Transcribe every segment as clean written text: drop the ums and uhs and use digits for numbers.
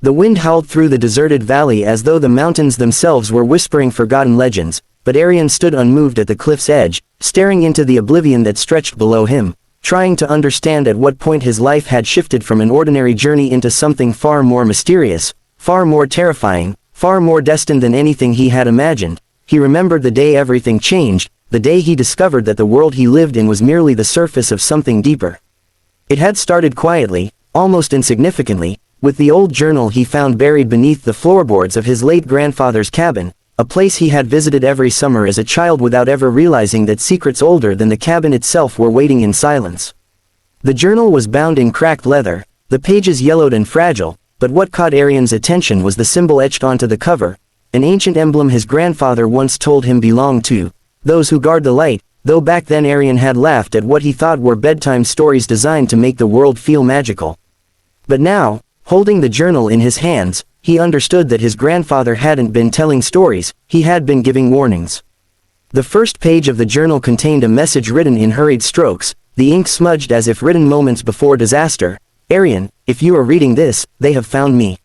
The wind howled through the deserted valley as though the mountains themselves were whispering forgotten legends, but Aeron stood unmoved at the cliff's edge, staring into the oblivion that stretched below him, trying to understand at what point his life had shifted from an ordinary journey into something far more mysterious, far more terrifying, far more destined than anything he had imagined. He remembered the day everything changed, the day he discovered that the world he lived in was merely the surface of something deeper. It had started quietly, almost insignificantly, with the old journal he found buried beneath the floorboards of his late grandfather's cabin, a place he had visited every summer as a child without ever realizing that secrets older than the cabin itself were waiting in silence. The journal was bound in cracked leather, the pages yellowed and fragile, but what caught Aeron's attention was the symbol etched onto the cover, an ancient emblem his grandfather once told him belonged to those who guard the light, though back then Aeron had laughed at what he thought were bedtime stories designed to make the world feel magical. But now, holding the journal in his hands, he understood that his grandfather hadn't been telling stories, he had been giving warnings. The first page of the journal contained a message written in hurried strokes, the ink smudged as if written moments before disaster. Aeron, if you are reading this, they have found me.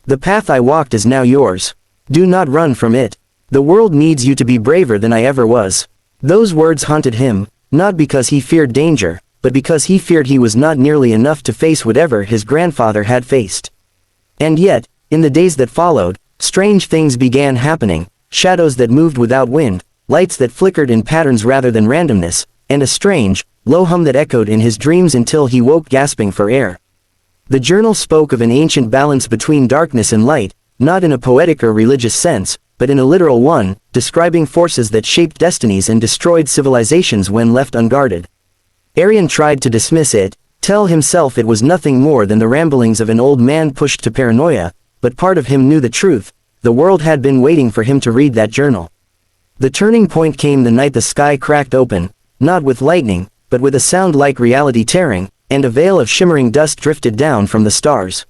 The path I walked is now yours. Do not run from it. The world needs you to be braver than I ever was. Those words haunted him, not because he feared danger, but because he feared he was not nearly enough to face whatever his grandfather had faced. And yet, in the days that followed, strange things began happening, shadows that moved without wind, lights that flickered in patterns rather than randomness, and a strange, low hum that echoed in his dreams until he woke gasping for air. The journal spoke of an ancient balance between darkness and light, not in a poetic or religious sense, but in a literal one, describing forces that shaped destinies and destroyed civilizations when left unguarded. Aeron tried to dismiss it, tell himself it was nothing more than the ramblings of an old man pushed to paranoia, but part of him knew the truth. The world had been waiting for him to read that journal. The turning point came the night the sky cracked open, not with lightning, but with a sound like reality tearing, and a veil of shimmering dust drifted down from the stars.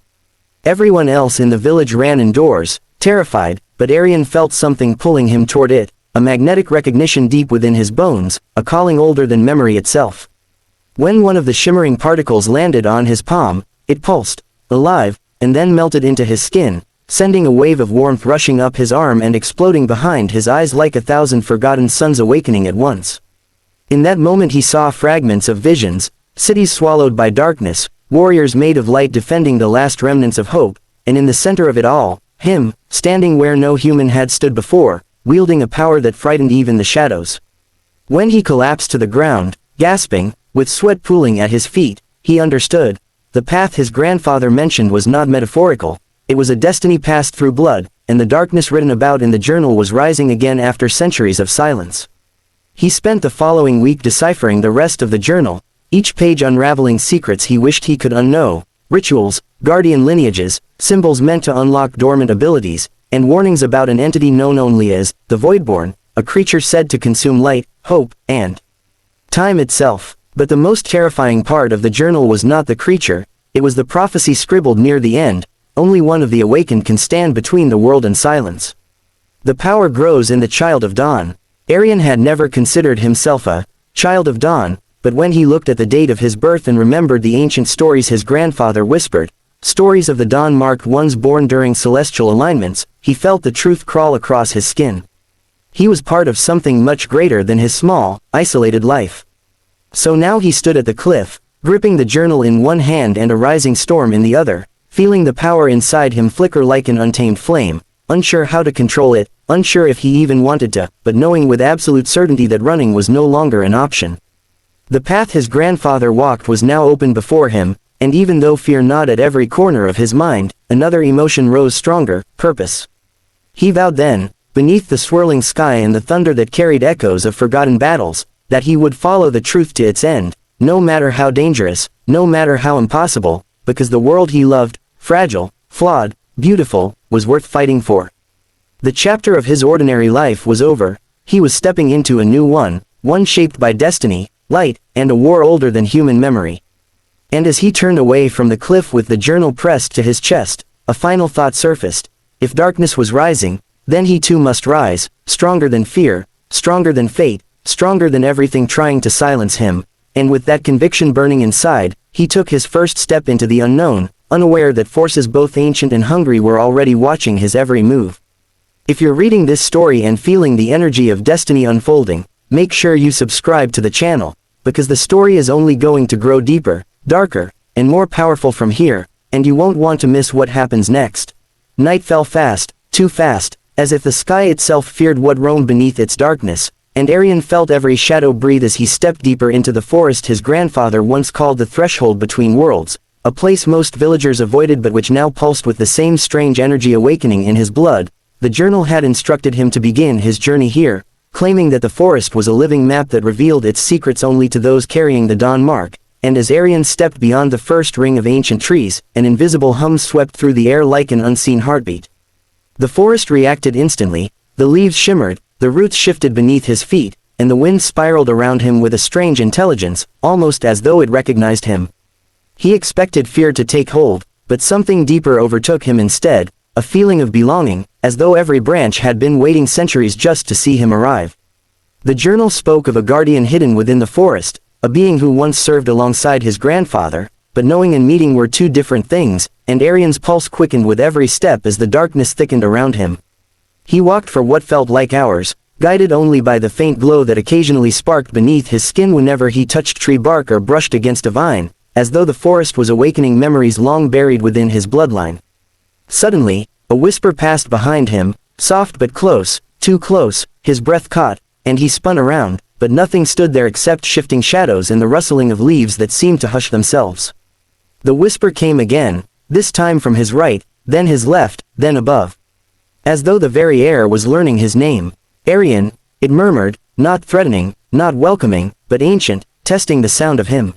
Everyone else in the village ran indoors, terrified, but Aeron felt something pulling him toward it, a magnetic recognition deep within his bones, a calling older than memory itself. When one of the shimmering particles landed on his palm, it pulsed, alive, and then melted into his skin, sending a wave of warmth rushing up his arm and exploding behind his eyes like 1,000 forgotten suns awakening at once. In that moment he saw fragments of visions, cities swallowed by darkness, warriors made of light defending the last remnants of hope, and in the center of it all, him, standing where no human had stood before, wielding a power that frightened even the shadows. When he collapsed to the ground, gasping, with sweat pooling at his feet, he understood. The path his grandfather mentioned was not metaphorical, it was a destiny passed through blood, and the darkness written about in the journal was rising again after centuries of silence. He spent the following week deciphering the rest of the journal, each page unraveling secrets he wished he could unknow, rituals, guardian lineages, symbols meant to unlock dormant abilities, and warnings about an entity known only as the Voidborn, a creature said to consume light, hope, and time itself. But the most terrifying part of the journal was not the creature, it was the prophecy scribbled near the end. Only one of the awakened can stand between the world and silence. The power grows in the child of dawn. Aeron had never considered himself a child of dawn, but when he looked at the date of his birth and remembered the ancient stories his grandfather whispered, stories of the dawn marked ones born during celestial alignments, he felt the truth crawl across his skin. He was part of something much greater than his small, isolated life. So now he stood at the cliff, gripping the journal in one hand and a rising storm in the other, feeling the power inside him flicker like an untamed flame, unsure how to control it, unsure if he even wanted to, but knowing with absolute certainty that running was no longer an option. The path his grandfather walked was now open before him, and even though fear gnawed at every corner of his mind, another emotion rose stronger, purpose. He vowed then, beneath the swirling sky and the thunder that carried echoes of forgotten battles, that he would follow the truth to its end, no matter how dangerous, no matter how impossible, because the world he loved, fragile, flawed, beautiful, was worth fighting for. The chapter of his ordinary life was over, he was stepping into a new one, one shaped by destiny, light, and a war older than human memory. And as he turned away from the cliff with the journal pressed to his chest, a final thought surfaced. If darkness was rising, then he too must rise, stronger than fear, stronger than fate, stronger than everything trying to silence him, and with that conviction burning inside, he took his first step into the unknown, unaware that forces both ancient and hungry were already watching his every move. If you're reading this story and feeling the energy of destiny unfolding, make sure you subscribe to the channel, because the story is only going to grow deeper, darker, and more powerful from here, and you won't want to miss what happens next. Night fell fast, too fast, as if the sky itself feared what roamed beneath its darkness, and Aeron felt every shadow breathe as he stepped deeper into the forest his grandfather once called the threshold between worlds, a place most villagers avoided but which now pulsed with the same strange energy awakening in his blood. The journal had instructed him to begin his journey here, claiming that the forest was a living map that revealed its secrets only to those carrying the Dawn mark, and as Aeron stepped beyond the first ring of ancient trees, an invisible hum swept through the air like an unseen heartbeat. The forest reacted instantly, the leaves shimmered, the roots shifted beneath his feet, and the wind spiraled around him with a strange intelligence, almost as though it recognized him. He expected fear to take hold, but something deeper overtook him instead, a feeling of belonging, as though every branch had been waiting centuries just to see him arrive. The journal spoke of a guardian hidden within the forest, a being who once served alongside his grandfather, but knowing and meeting were two different things, and Aeron's pulse quickened with every step as the darkness thickened around him. He walked for what felt like hours, guided only by the faint glow that occasionally sparked beneath his skin whenever he touched tree bark or brushed against a vine, as though the forest was awakening memories long buried within his bloodline. Suddenly, a whisper passed behind him, soft but close, too close, his breath caught, and he spun around, but nothing stood there except shifting shadows and the rustling of leaves that seemed to hush themselves. The whisper came again, this time from his right, then his left, then above. As though the very air was learning his name. Aeron, it murmured, not threatening, not welcoming, but ancient, testing the sound of him.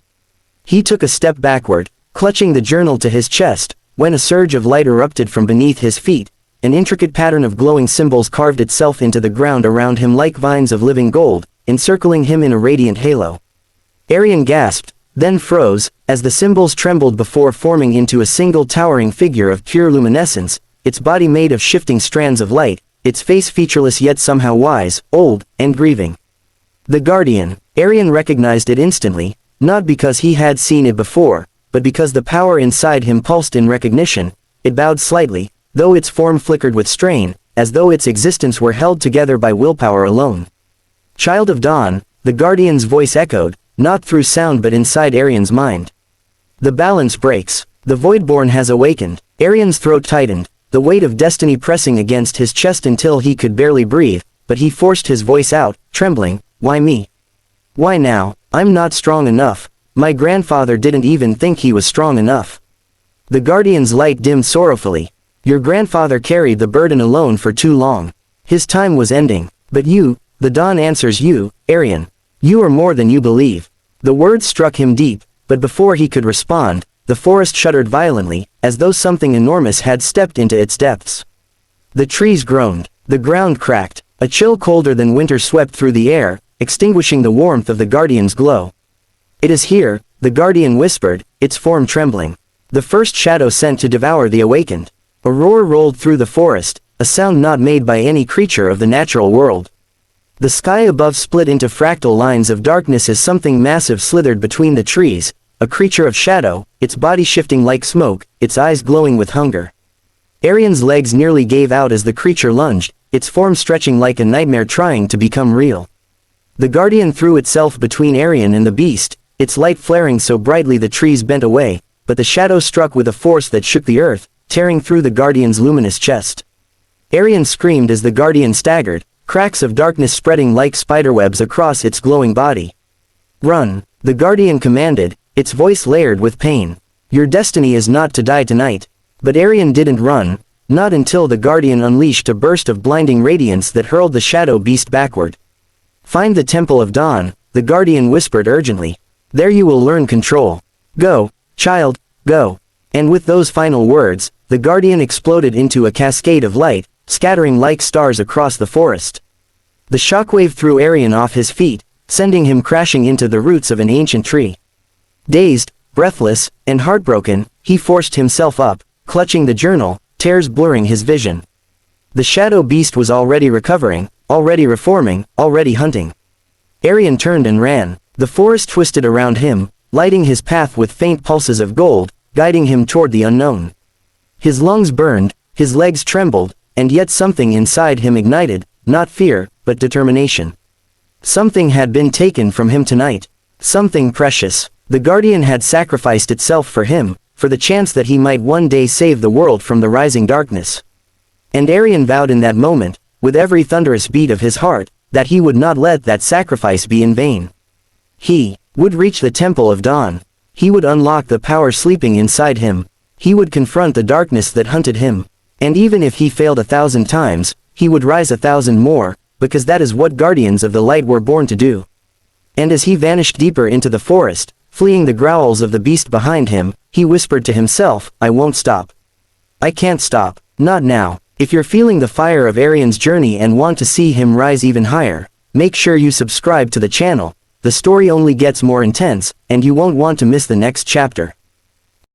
He took a step backward, clutching the journal to his chest, when a surge of light erupted from beneath his feet. An intricate pattern of glowing symbols carved itself into the ground around him like vines of living gold, encircling him in a radiant halo. Aeron gasped, then froze, as the symbols trembled before forming into a single towering figure of pure luminescence, its body made of shifting strands of light, its face featureless yet somehow wise, old, and grieving. The Guardian. Aeron recognized it instantly, not because he had seen it before, but because the power inside him pulsed in recognition. It bowed slightly, though its form flickered with strain, as though its existence were held together by willpower alone. Child of Dawn, the Guardian's voice echoed, not through sound but inside Aeron's mind. The balance breaks. The Voidborn has awakened. Aeron's throat tightened, the weight of destiny pressing against his chest until he could barely breathe, but he forced his voice out, trembling, "Why me? Why now? I'm not strong enough. My grandfather didn't even think he was strong enough." The Guardian's light dimmed sorrowfully. "Your grandfather carried the burden alone for too long. His time was ending. But you, the Dawn answers you, Aeron. You are more than you believe." The words struck him deep, but before he could respond, the forest shuddered violently, as though something enormous had stepped into its depths. The trees groaned, the ground cracked, a chill colder than winter swept through the air, extinguishing the warmth of the Guardian's glow. "It is here," the Guardian whispered, its form trembling. The first shadow sent to devour the awakened. A roar rolled through the forest, a sound not made by any creature of the natural world. The sky above split into fractal lines of darkness as something massive slithered between the trees, a creature of shadow, its body shifting like smoke, its eyes glowing with hunger. Aeron's legs nearly gave out as the creature lunged, its form stretching like a nightmare trying to become real. The Guardian threw itself between Aeron and the beast, its light flaring so brightly the trees bent away, but the shadow struck with a force that shook the earth, tearing through the Guardian's luminous chest. Aeron screamed as the Guardian staggered, cracks of darkness spreading like spiderwebs across its glowing body. "Run," the Guardian commanded, its voice layered with pain. "Your destiny is not to die tonight." But Aeron didn't run, not until the Guardian unleashed a burst of blinding radiance that hurled the shadow beast backward. "Find the Temple of Dawn," the Guardian whispered urgently. "There you will learn control. Go, child, go." And with those final words, the Guardian exploded into a cascade of light, scattering like stars across the forest. The shockwave threw Aeron off his feet, sending him crashing into the roots of an ancient tree. Dazed, breathless, and heartbroken, he forced himself up, clutching the journal, tears blurring his vision. The shadow beast was already recovering, already reforming, already hunting. Aeron turned and ran. The forest twisted around him, lighting his path with faint pulses of gold, guiding him toward the unknown. His lungs burned, his legs trembled, and yet something inside him ignited, not fear, but determination. Something had been taken from him tonight. Something precious. The Guardian had sacrificed itself for him, for the chance that he might one day save the world from the rising darkness. And Aeron vowed in that moment, with every thunderous beat of his heart, that he would not let that sacrifice be in vain. He would reach the Temple of Dawn. He would unlock the power sleeping inside him. He would confront the darkness that hunted him. And even if he failed 1,000 times, he would rise 1,000 more, because that is what Guardians of the Light were born to do. And as he vanished deeper into the forest, fleeing the growls of the beast behind him, he whispered to himself, I won't stop. I can't stop. Not now. If you're feeling the fire of Aeron's journey and want to see him rise even higher, make sure you subscribe to the channel. The story only gets more intense, and you won't want to miss the next chapter.